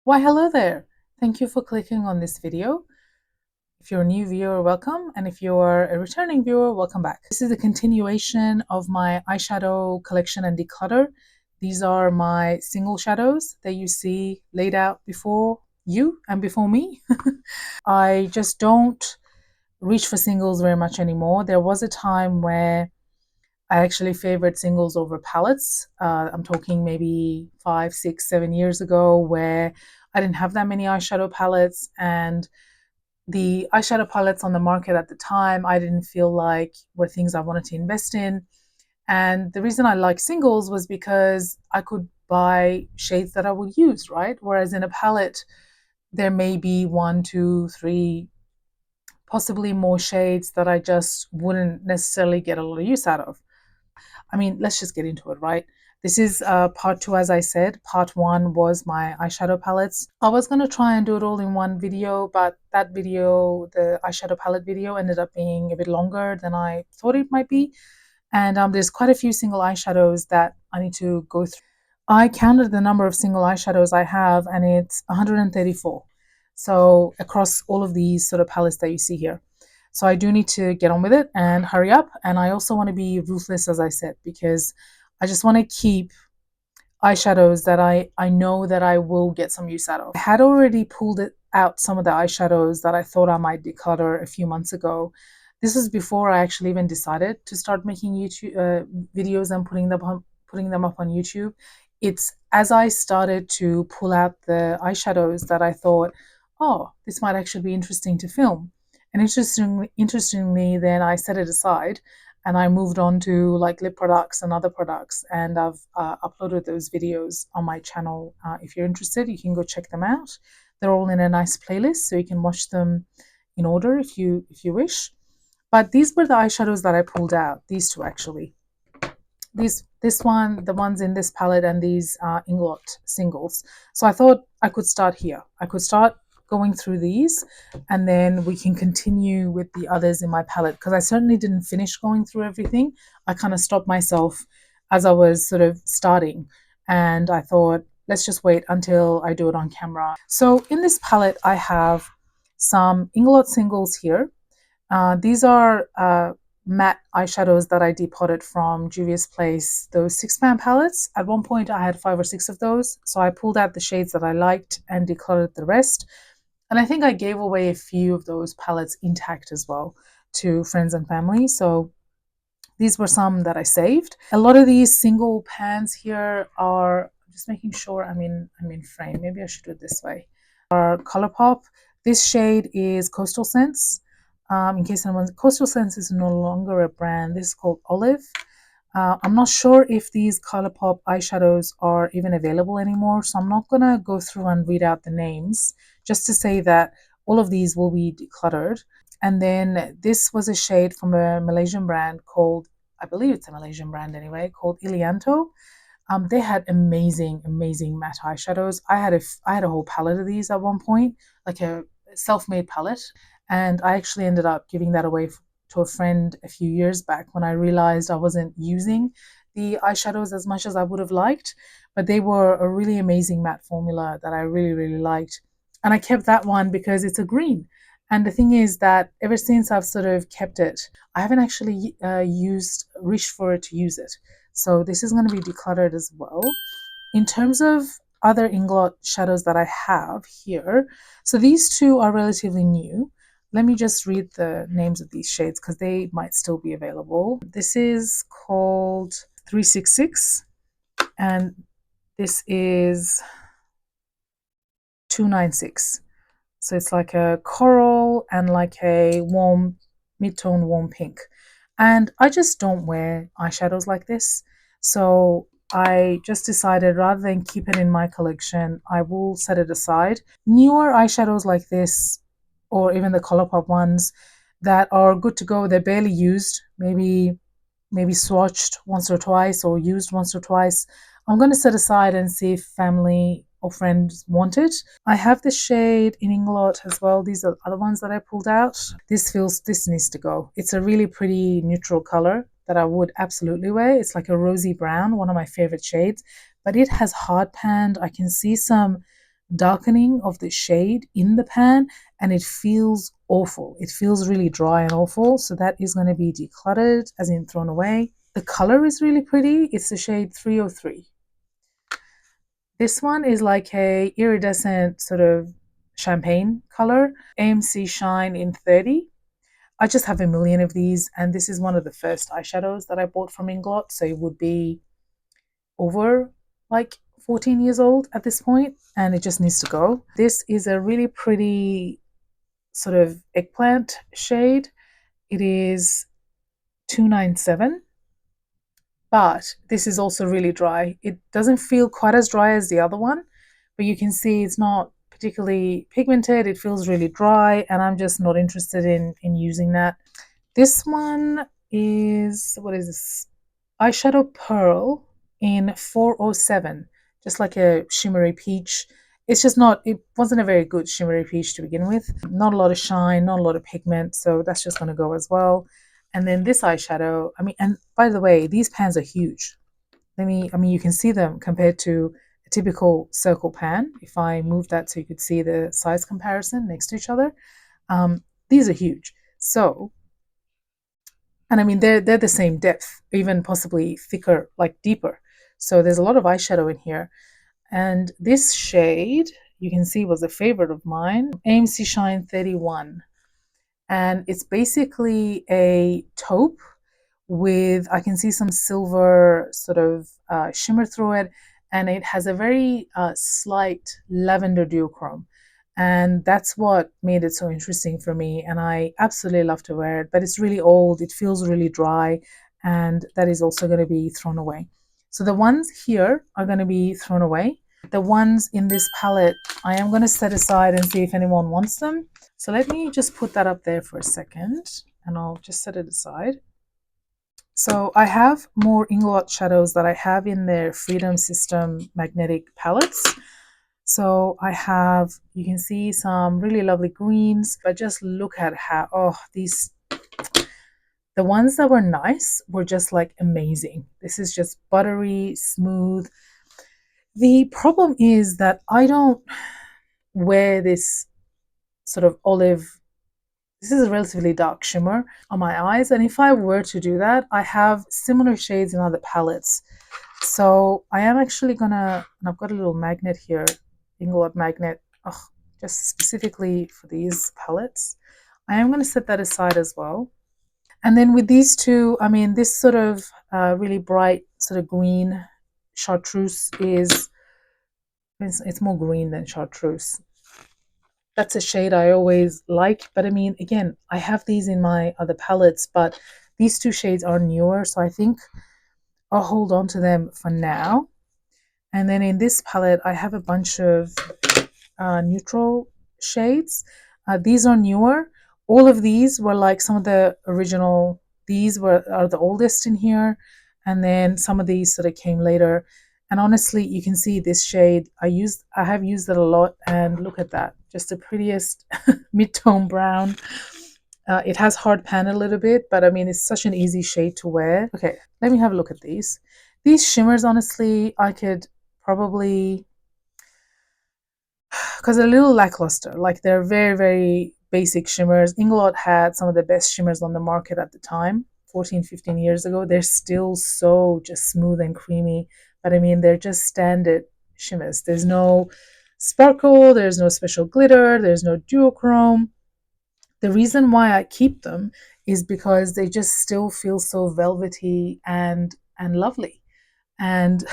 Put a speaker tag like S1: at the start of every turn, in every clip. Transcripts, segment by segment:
S1: Why, hello there. Thank you for clicking on this video. If you're a new viewer, welcome. And if you're a returning viewer, welcome back. This is a continuation of my eyeshadow collection and declutter. These are my single shadows that you see laid out before you and before me. I just don't reach for singles very much anymore. There was a time where I actually favored singles over palettes. I'm talking maybe 5, 6, 7 years ago, where I didn't have that many eyeshadow palettes, and the eyeshadow palettes on the market at the time I didn't feel like were things I wanted to invest in. And the reason I like singles was because I could buy shades that I would use, right? Whereas in a palette, there may be one, two, three, possibly more shades that I just wouldn't necessarily get a lot of use out of. I mean, let's just get into it, right? This is part two, as I said. Part one was my eyeshadow palettes. I was going to try and do it all in one video, but that video, the eyeshadow palette video, ended up being a bit longer than I thought it might be. And there's quite a few single eyeshadows that I need to go through. I counted the number of single eyeshadows I have, and it's 134. So across all of these sort of palettes that you see here. So I do need to get on with it and hurry up. And I also want to be ruthless, as I said, because I just want to keep eyeshadows that I know that I will get some use out of. I had already pulled out some of the eyeshadows that I thought I might declutter a few months ago. This was before I actually even decided to start making YouTube videos and putting them up on YouTube. It's as I started to pull out the eyeshadows that I thought, oh, this might actually be interesting to film. And interestingly, then I set it aside and I moved on to like lip products and other products, and I've uploaded those videos on my channel. If you're interested, you can go check them out. They're all in a nice playlist, so you can watch them in order if you wish. But these were the eyeshadows that I pulled out. These two actually. This one, the ones in this palette, and these Inglot singles. So I thought I could start here. I could start going through these, and then we can continue with the others in my palette, because I certainly didn't finish going through everything. I kind of stopped myself as I was sort of starting, and I thought, let's just wait until I do it on camera. So in this palette, I have some Inglot singles here. These are matte eyeshadows that I depotted from Juvia's Place, those 6-pound palettes. At one point, I had 5 or 6 of those, so I pulled out the shades that I liked and decluttered the rest. And I think I gave away a few of those palettes intact as well to friends and family. So these were some that I saved. A lot of these single pans here are, just making sure I'm in frame. Maybe I should do it this way. Are ColourPop. This shade is Coastal Scents. In case anyone, Coastal Scents is no longer a brand. This is called Olive. I'm not sure if these ColourPop eyeshadows are even available anymore, so I'm not going to go through and read out the names, just to say that all of these will be decluttered. And then this was a shade from a Malaysian brand called, I believe it's a Malaysian brand anyway, called Ilianto. They had amazing matte eyeshadows. I had a whole palette of these at one point, like a self-made palette, and I actually ended up giving that away to a friend a few years back when I realized I wasn't using the eyeshadows as much as I would have liked. But they were a really amazing matte formula that I really liked, and I kept that one because it's a green. And the thing is that ever since I've sort of kept it, I haven't actually reached for it to use it. So this is going to be decluttered as well. In terms of other Inglot shadows that I have here, so these two are relatively new. Let me just read the names of these shades because they might still be available. This is called 366, and this is 296. So it's like a coral and like a warm, mid-tone warm pink. And I just don't wear eyeshadows like this. So I just decided, rather than keep it in my collection, I will set it aside. Newer eyeshadows like this, or even the ColourPop ones that are good to go, they're barely used, maybe swatched once or twice or used once or twice, I'm going to set aside and see if family or friends want it. I have the shade in Inglot as well. These are other ones that I pulled out. This needs to go. It's a really pretty neutral color that I would absolutely wear. It's like a rosy brown, one of my favorite shades, but it has hard panned. I can see some darkening of the shade in the pan, and it feels awful. It feels really dry and awful. So that is going to be decluttered, as in thrown away. The color is really pretty. It's the shade 303. This one is like a iridescent sort of champagne color, AMC Shine in 30. I just have a million of these, and this is one of the first eyeshadows that I bought from Inglot, so it would be over like 14 years old at this point, and it just needs to go. This is a really pretty sort of eggplant shade. It is 297, but this is also really dry. It doesn't feel quite as dry as the other one, but you can see it's not particularly pigmented. It feels really dry, and I'm just not interested in using that. This one is, what is this? Eyeshadow Pearl in 407, just like a shimmery peach. It's just not, it wasn't a very good shimmery peach to begin with. Not a lot of shine, not a lot of pigment, so that's just going to go as well. And then this eyeshadow, I mean, and by the way, these pans are huge. I mean, you can see them compared to a typical circle pan. If I move that so you could see the size comparison next to each other, these are huge. So, and I mean, they're the same depth, even possibly thicker, like deeper. So there's a lot of eyeshadow in here. And this shade, you can see, was a favorite of mine, AMC Shine 31. And it's basically a taupe with, I can see some silver sort of shimmer through it, and it has a very slight lavender duochrome. And that's what made it so interesting for me, and I absolutely love to wear it, but it's really old, it feels really dry, and that is also going to be thrown away. So the ones here are going to be thrown away. The ones in this palette, I am going to set aside and see if anyone wants them. So let me just put that up there for a second, and I'll just set it aside. So I have more Inglot shadows that I have in their Freedom System magnetic palettes. So I have, you can see some really lovely greens, but just look at how, oh, these, the ones that were nice were just like amazing. This is just buttery, smooth. The problem is that I don't wear this sort of olive, this is a relatively dark shimmer on my eyes. And if I were to do that, I have similar shades in other palettes. So I am actually gonna, and I've got a little magnet here, Inglot magnet, just specifically for these palettes. I am going to set that aside as well. And then with these two, I mean, this sort of really bright sort of green chartreuse is, it's more green than chartreuse. That's a shade I always like, but I mean, again, I have these in my other palettes, but these two shades are newer, so I think I'll hold on to them for now. And then in this palette, I have a bunch of neutral shades. These are newer. All of these were like some of the original, these are the oldest in here, and then some of these sort of came later. And honestly, you can see this shade, I have used it a lot, and look at that, just the prettiest mid-tone brown. It has hard pan a little bit, but I mean, it's such an easy shade to wear. Okay, let me have a look at these. These shimmers, honestly, I could probably, because they're a little lackluster, like they're very, very basic shimmers. Inglot had some of the best shimmers on the market at the time, 14, 15 years ago. They're still so just smooth and creamy, but I mean, they're just standard shimmers. There's no sparkle, there's no special glitter, there's no duochrome. The reason why I keep them is because they just still feel so velvety and lovely. And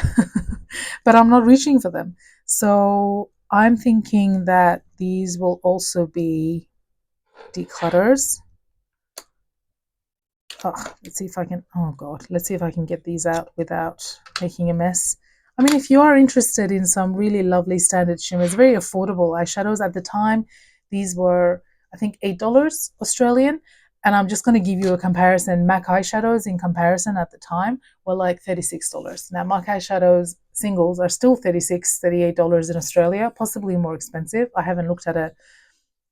S1: but I'm not reaching for them. So I'm thinking that these will also be declutters. Let's see if I can, oh God, let's see if I can get these out without making a mess. I mean, if you are interested in some really lovely standard shimmers, very affordable eyeshadows at the time, these were, I think, $8 Australian. And I'm just going to give you a comparison. MAC eyeshadows in comparison at the time were like $36. Now, MAC eyeshadows singles are still $36, $38 in Australia, possibly more expensive. I haven't looked at a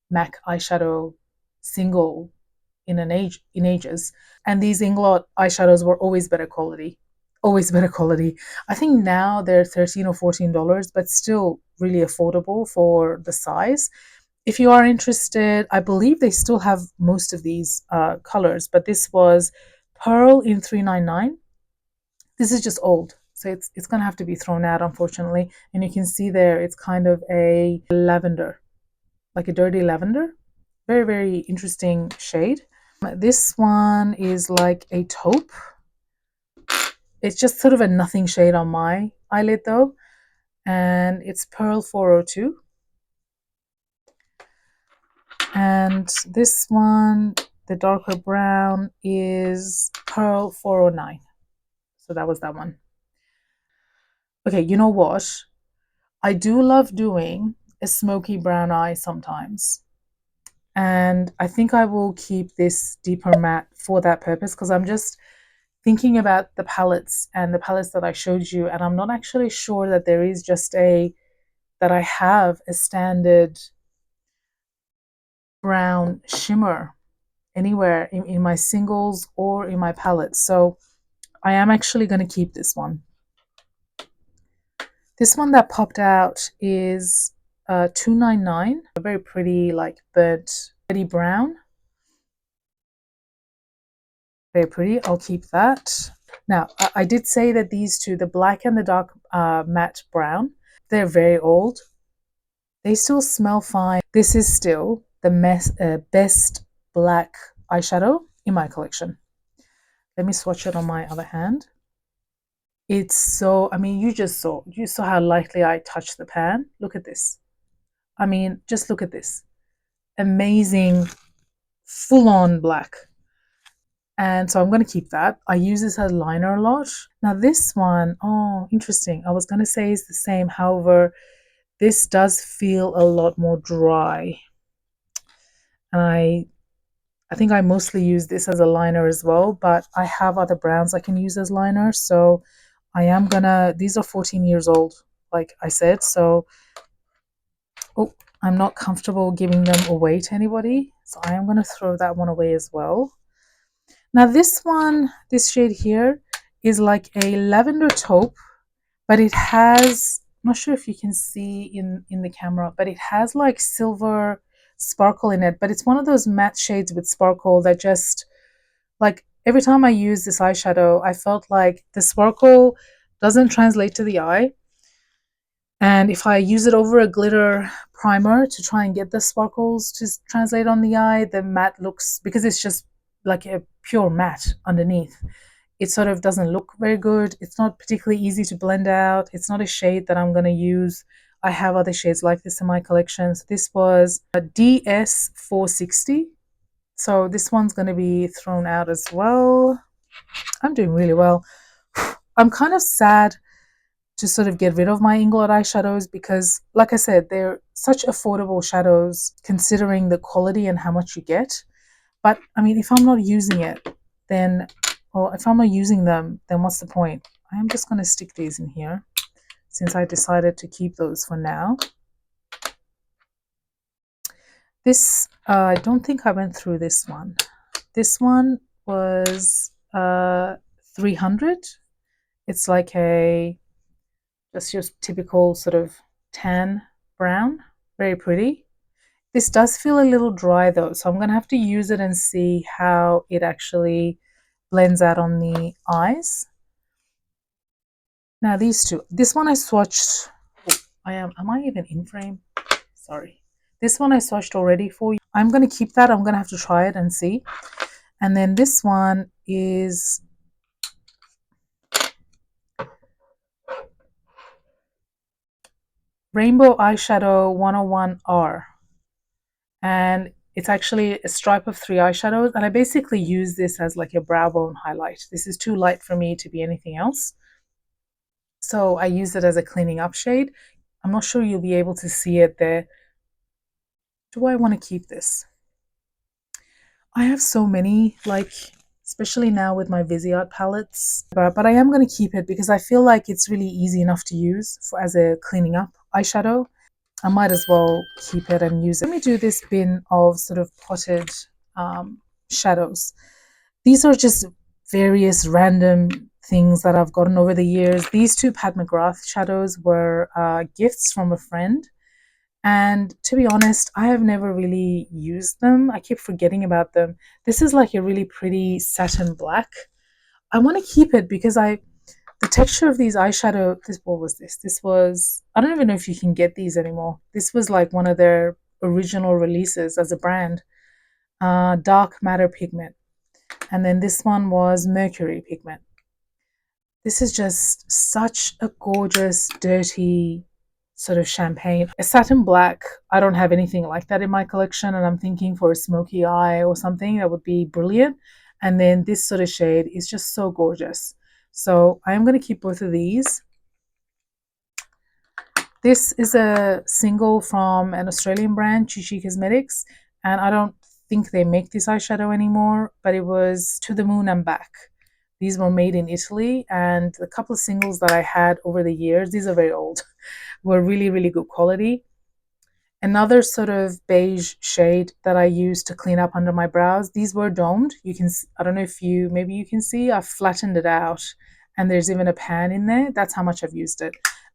S1: MAC eyeshadow single in ages. And these Inglot eyeshadows were always better quality. always better quality. I think now they're $13 or $14, but still really affordable for the size. If you are interested, I believe they still have most of these colors, but this was Pearl in 399. This is just old, so it's gonna have to be thrown out, unfortunately. And you can see there, it's kind of a lavender, like a dirty lavender. Very, very interesting shade. This one is like a taupe. It's just sort of a nothing shade on my eyelid though, and it's Pearl 402. And this one, the darker brown, is Pearl 409. So that was that one. Okay, you know what? I do love doing a smoky brown eye sometimes. And I think I will keep this deeper matte for that purpose, because I'm just thinking about the palettes and the palettes that I showed you, and I'm not actually sure that there is just that I have a standard brown shimmer anywhere in my singles or in my palettes. So I am actually going to keep this one. This one that popped out is $2.99. A very pretty, like burnt brown. Very pretty. I'll keep that. Now, I did say that these two, the black and the dark matte brown, they're very old. They still smell fine. This is still the best black eyeshadow in my collection. Let me swatch it on my other hand. It's so, I mean, you saw how lightly I touched the pan. Look at this. I mean, just look at this. Amazing, full-on black. And so I'm going to keep that. I use this as liner a lot. Now this one, oh, interesting. I was going to say it's the same. However, this does feel a lot more dry. And I think I mostly use this as a liner as well, but I have other browns I can use as liner. So I am gonna, these are 14 years old, like I said. So, oh, I'm not comfortable giving them away to anybody. So I am gonna throw that one away as well. Now this one, this shade here is like a lavender taupe, but it has, I'm not sure if you can see in the camera, but it has like silver sparkle in it. But it's one of those matte shades with sparkle that just, like, every time I use this eyeshadow, I felt like the sparkle doesn't translate to the eye. And if I use it over a glitter primer to try and get the sparkles to translate on the eye, the matte looks, because it's just like a pure matte underneath, it sort of doesn't look very good. It's not particularly easy to blend out. It's not a shade that I'm going to use. I have other shades like this in my collection. So this was a DS460. So this one's going to be thrown out as well. I'm doing really well. I'm kind of sad to sort of get rid of my Inglot eyeshadows because, like I said, they're such affordable shadows considering the quality and how much you get. But I mean, if I'm not using it, then, or if I'm not using them, then what's the point? I'm just going to stick these in here since I decided to keep those for now. This, I don't think I went through this one. This one was 300. It's like a, just your typical sort of tan brown, very pretty. This does feel a little dry though, so I'm going to have to use it and see how it actually blends out on the eyes. Now these two, this one I swatched, am I even in frame? Sorry. This one I swatched already for you. I'm going to keep that. I'm going to have to try it and see. And then this one is Rainbow Eyeshadow 101R. And it's actually a stripe of 3 eyeshadows. And I basically use this as like a brow bone highlight. This is too light for me to be anything else. So I use it as a cleaning up shade. I'm not sure you'll be able to see it there. Do I want to keep this? I have so many, like, especially now with my Viseart palettes, but I am going to keep it because I feel like it's really easy enough to use as a cleaning up eyeshadow. I might as well keep it and use it. Let me do this bin of sort of potted shadows. These are just various random things that I've gotten over the years. These two Pat McGrath shadows were gifts from a friend. And to be honest, I have never really used them. I keep forgetting about them. This is like a really pretty satin black. I want to keep it because the texture of these eyeshadow, what was this? This was, I don't even know if you can get these anymore. This was like one of their original releases as a brand. Dark matter pigment. And then this one was mercury pigment. This is just such a gorgeous, dirty sort of champagne. A satin black, I don't have anything like that in my collection, and I'm thinking for a smoky eye or something that would be brilliant. And then this sort of shade is just so gorgeous. So I am going to keep both of these. This is a single from an Australian brand, Chi Chi Cosmetics, and I don't think they make this eyeshadow anymore, but it was To the Moon and Back. These were made in Italy, and a couple of singles that I had over the years, these are very old, were really, really good quality. Another sort of beige shade that I used to clean up under my brows, these were domed. You can, I don't know if maybe you can see, I've flattened it out, and there's even a pan in there. That's how much I've used it.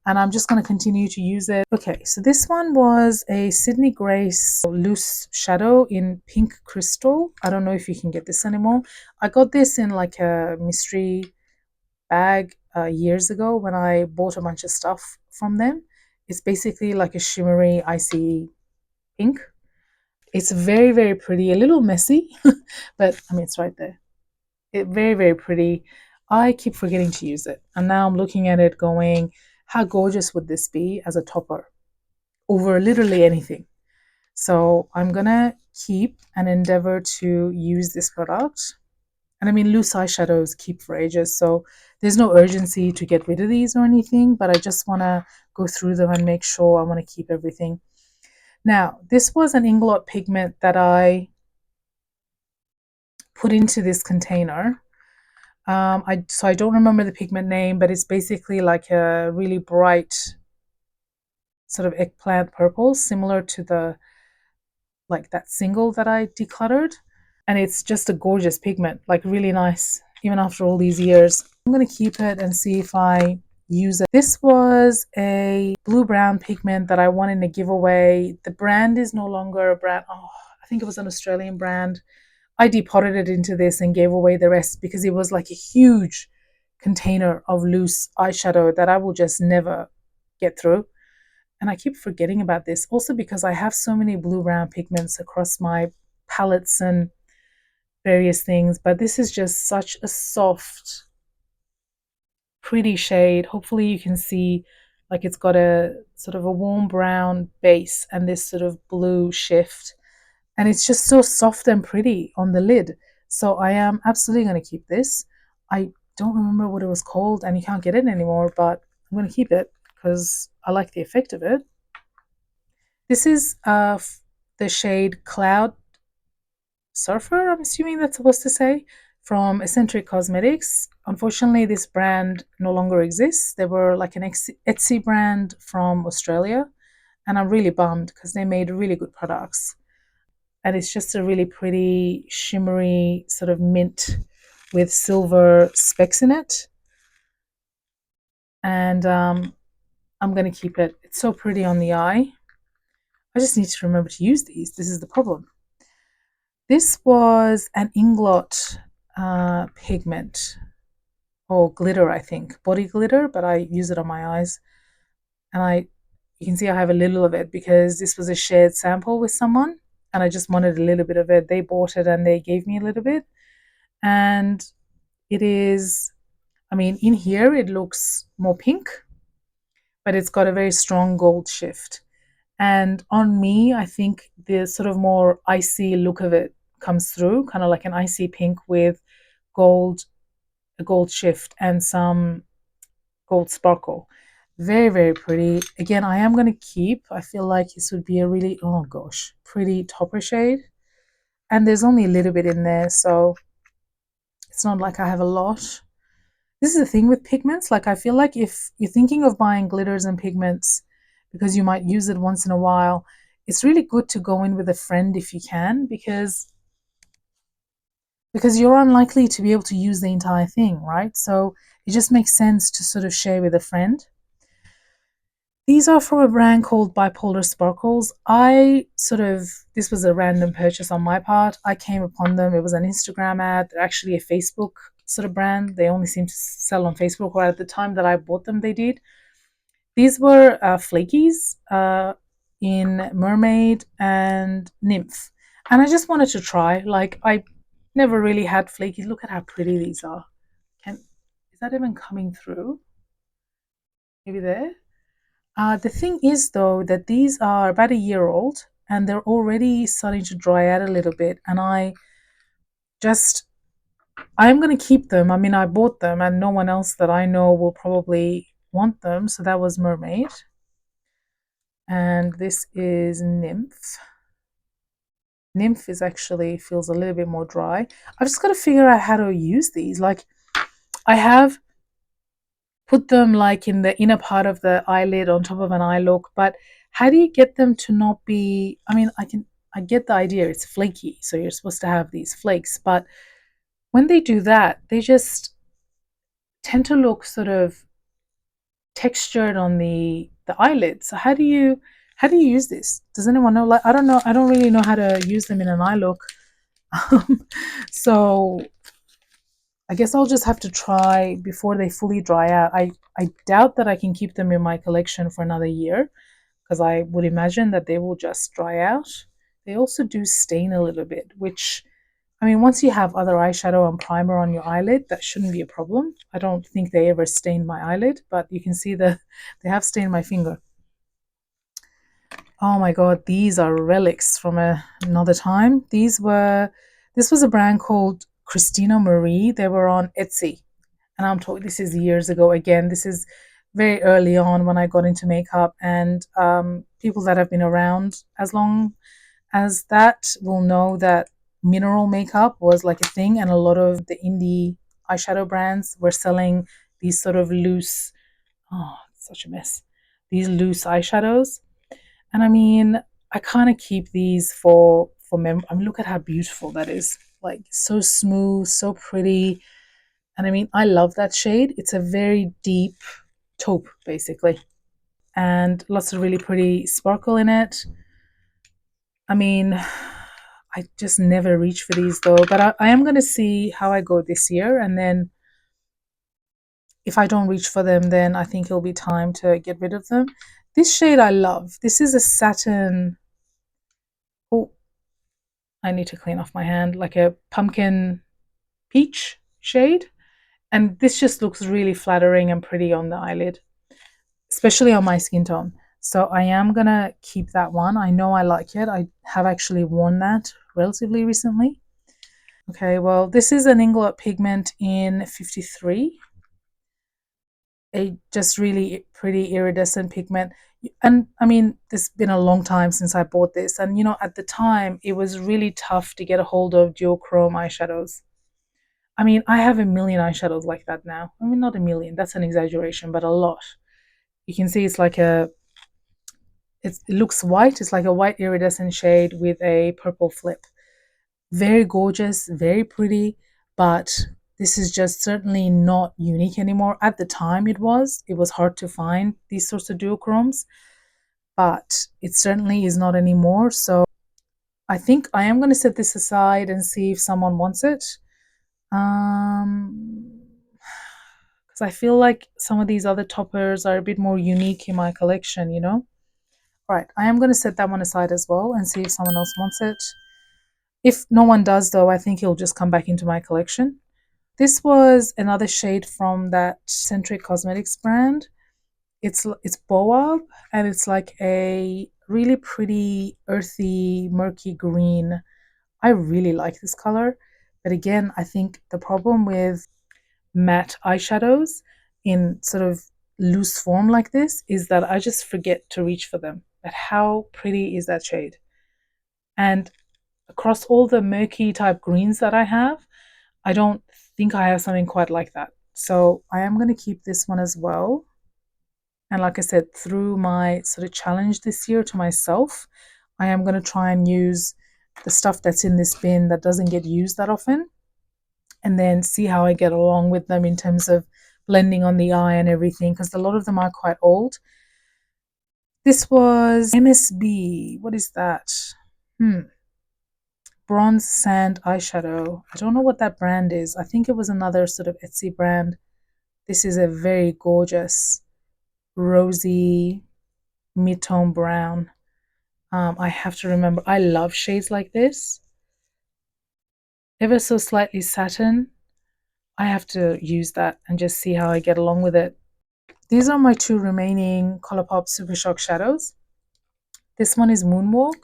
S1: And I'm just going to continue to use it. Okay, so this one was a Sydney Grace loose shadow in pink crystal. I don't know if you can get this anymore. I got this in like a mystery bag years ago when I bought a bunch of stuff from them. It's basically like a shimmery, icy pink. It's very, very pretty, a little messy, but I mean, it's right there. Very, very pretty. I keep forgetting to use it. And now I'm looking at it going, how gorgeous would this be as a topper over literally anything? So I'm going to keep and endeavor to use this product. And I mean, loose eyeshadows keep for ages, so there's no urgency to get rid of these or anything, but I just want to go through them and make sure I want to keep everything. Now, this was an Inglot pigment that I put into this container. So I don't remember the pigment name, but it's basically like a really bright sort of eggplant purple, similar to that single that I decluttered. And it's just a gorgeous pigment, like really nice, even after all these years. I'm going to keep it and see if I use it. This was a blue-brown pigment that I won in a giveaway. The brand is no longer a brand. Oh, I think it was an Australian brand. I depotted it into this and gave away the rest because it was like a huge container of loose eyeshadow that I will just never get through. And I keep forgetting about this also because I have so many blue-brown pigments across my palettes and various things, but this is just such a soft, pretty shade. Hopefully you can see like it's got a sort of a warm brown base and this sort of blue shift, and it's just so soft and pretty on the lid. So I am absolutely going to keep this. I don't remember what it was called and you can't get it anymore, but I'm going to keep it because I like the effect of it. This is the shade Cloud Surfer, I'm assuming that's supposed to say, from Eccentric Cosmetics. Unfortunately, this brand no longer exists. They were like an Etsy brand from Australia, and I'm really bummed because they made really good products. And it's just a really pretty, shimmery sort of mint with silver specks in it. And I'm going to keep it. It's so pretty on the eye. I just need to remember to use these. This is the problem. This was an Inglot pigment or glitter, I think, body glitter, but I use it on my eyes. And you can see I have a little of it because this was a shared sample with someone and I just wanted a little bit of it. They bought it and they gave me a little bit. And it is, I mean, in here it looks more pink, but it's got a very strong gold shift. And on me, I think the sort of more icy look of it comes through, kind of like an icy pink with a gold shift and some gold sparkle. Very, very pretty. Again, I am going to keep, I feel like this would be a really, oh gosh, pretty topper shade. And there's only a little bit in there, so it's not like I have a lot. This is the thing with pigments. Like, I feel like if you're thinking of buying glitters and pigments because you might use it once in a while, it's really good to go in with a friend if you can, because because you're unlikely to be able to use the entire thing, right? So it just makes sense to sort of share with a friend. These are from a brand called Bipolar Sparkles. This was a random purchase on my part. I came upon them. It was an Instagram ad. They're actually a Facebook sort of brand. They only seem to sell on Facebook, or at the time that I bought them, they did. These were flakies in Mermaid and Nymph. And I just wanted to try. Like, I never really had flakies. Look at how pretty these are. Is that even coming through? Maybe there? The thing is, though, that these are about a year old and they're already starting to dry out a little bit. And I'm going to keep them. I mean, I bought them and no one else that I know will probably want them. So that was Mermaid. And this is Nymph. Nymph is actually feels a little bit more dry. I've just got to figure out how to use these. Like, I have put them like in the inner part of the eyelid on top of an eye look, but how do you get them to not be, I mean, I get the idea, it's flaky, so you're supposed to have these flakes, but when they do that, they just tend to look sort of textured on the eyelid. So how do you use this? Does anyone know? Like, I don't know, I don't really know how to use them in an eye look. So I guess I'll just have to try before they fully dry out. I doubt that I can keep them in my collection for another year, because I would imagine that they will just dry out. They also do stain a little bit, which, I mean, once you have other eyeshadow and primer on your eyelid, that shouldn't be a problem. I don't think they ever stained my eyelid, but you can see they have stained my finger. Oh my god, these are relics from another time. This was a brand called Christina Marie. They were on Etsy. And I'm talking, this is years ago. Again, this is very early on when I got into makeup, and people that have been around as long as that will know that mineral makeup was like a thing, and a lot of the indie eyeshadow brands were selling these sort of loose, oh, such a mess, these loose eyeshadows. And I mean, I kind of keep these for I mean, look at how beautiful that is. Like, so smooth, so pretty. And I mean, I love that shade. It's a very deep taupe, basically. And lots of really pretty sparkle in it. I mean, I just never reach for these though. But I am going to see how I go this year. And then if I don't reach for them, then I think it'll be time to get rid of them. This shade I love. This is a satin. Oh, I need to clean off my hand. Like a pumpkin peach shade. And this just looks really flattering and pretty on the eyelid, especially on my skin tone. So I am going to keep that one. I know I like it. I have actually worn that relatively recently. Okay, well, this is an Inglot pigment in 53. A just really pretty iridescent pigment. And I mean, it's been a long time since I bought this. And, you know, at the time, it was really tough to get a hold of duochrome eyeshadows. I mean, I have a million eyeshadows like that now. I mean, not a million, that's an exaggeration, but a lot. You can see it's like it looks white. It's like a white iridescent shade with a purple flip. Very gorgeous, very pretty, but this is just certainly not unique anymore. At the time it was hard to find these sorts of duochromes, but it certainly is not anymore. So I think I am going to set this aside and see if someone wants it. Because I feel like some of these other toppers are a bit more unique in my collection, you know? Right, I am going to set that one aside as well and see if someone else wants it. If no one does, though, I think it'll just come back into my collection. This was another shade from that Centric Cosmetics brand. It's Boab, and it's like a really pretty, earthy, murky green. I really like this color. But again, I think the problem with matte eyeshadows in sort of loose form like this is that I just forget to reach for them. But how pretty is that shade? And across all the murky type greens that I have, I don't think I have something quite like that. So I am going to keep this one as well. And like I said, through my sort of challenge this year to myself, I am going to try and use the stuff that's in this bin that doesn't get used that often. and then see how I get along with them in terms of blending on the eye and everything, because a lot of them are quite old. This was MSB. What is that? Bronze Sand eyeshadow. I don't know what that brand is. I think it was another sort of Etsy brand. This is a very gorgeous rosy mid-tone brown. I have to remember, I love shades like this. Ever so slightly satin. I have to use that and just see how I get along with it. These are my two remaining Colourpop Super Shock shadows. This one is Moonwalk,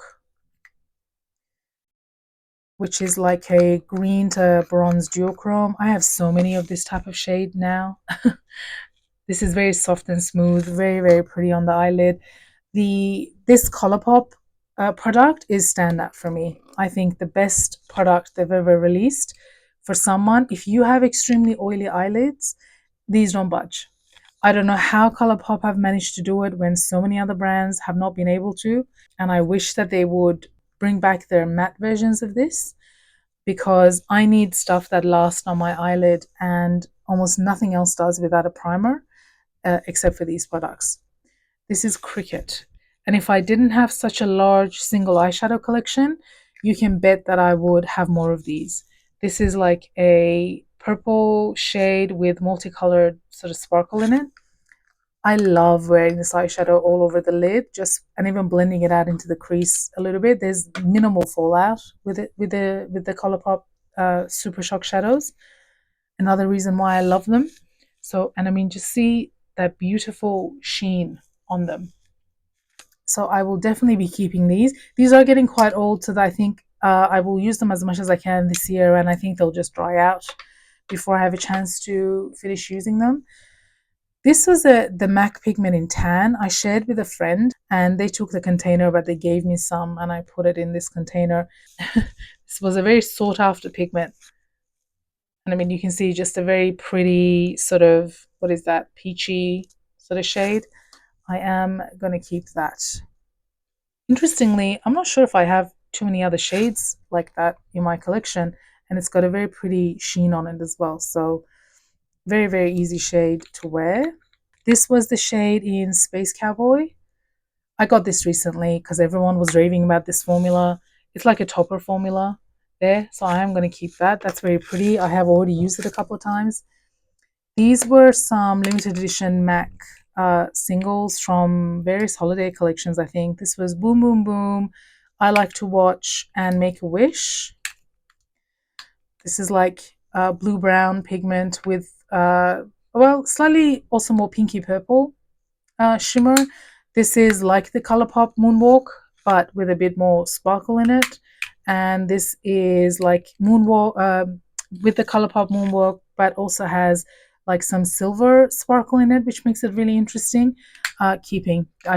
S1: which is like a green to bronze duochrome. I have so many of this type of shade now. This is very soft and smooth, very, very pretty on the eyelid. This Colourpop product is standout for me. I think the best product they've ever released for someone. If you have extremely oily eyelids, these don't budge. I don't know how Colourpop have managed to do it when so many other brands have not been able to. And I wish that they would bring back their matte versions of this, because I need stuff that lasts on my eyelid, and almost nothing else does without a primer, except for these products. This is Cricket. And if I didn't have such a large single eyeshadow collection, you can bet that I would have more of these. This is like a purple shade with multicolored sort of sparkle in it. I love wearing this eyeshadow all over the lid, and even blending it out into the crease a little bit. There's minimal fallout with it, with the Colourpop Super Shock shadows. Another reason why I love them. So, and I mean, just see that beautiful sheen on them. So I will definitely be keeping these. These are getting quite old, so that I think I will use them as much as I can this year, and I think they'll just dry out before I have a chance to finish using them. This was the MAC pigment in tan. I shared with a friend, and they took the container, but they gave me some, and I put it in this container. This was a very sought after pigment. And I mean, you can see just a very pretty sort of, what is that, peachy sort of shade. I am going to keep that. Interestingly, I'm not sure if I have too many other shades like that in my collection, and it's got a very pretty sheen on it as well. So very, very easy shade to wear. This was the shade in Space Cowboy. I got this recently because everyone was raving about this formula. It's like a topper formula there, so I am going to keep that. That's very pretty. I have already used it a couple of times. These were some limited edition MAC singles from various holiday collections, I think. This was Boom Boom Boom, I Like to Watch, and Make a Wish. This is like blue-brown pigment with, well, slightly also more pinky purple shimmer. This is like the Colourpop Moonwalk, but with a bit more sparkle in it. And this is like Moonwalk with the Colourpop Moonwalk, but also has like some silver sparkle in it, which makes it really interesting. I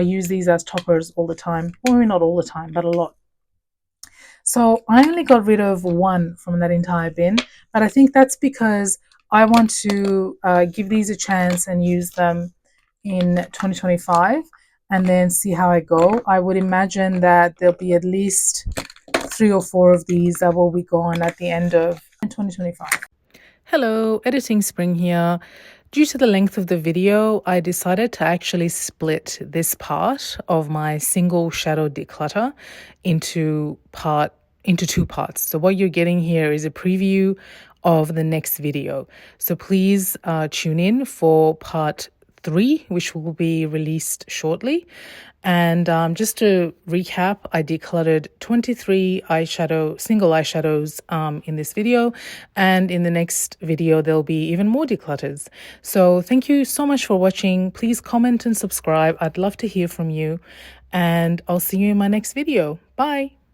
S1: use these as toppers all the time. Well, maybe not all the time, but a lot. So I only got rid of one from that entire bin, but I think that's because I want to give these a chance and use them in 2025 and then see how I go. I would imagine that there'll be at least 3 or 4 of these that will be gone at the end of 2025. Hello, Editing Spring here. Due to the length of the video, I decided to actually split this part of my single shadow declutter into 2 parts. So what you're getting here is a preview of the next video. So please tune in for part 3, which will be released shortly. And just to recap, I decluttered 23 single eyeshadows in this video. And in the next video, there'll be even more declutters. So thank you so much for watching. Please comment and subscribe. I'd love to hear from you. And I'll see you in my next video. Bye.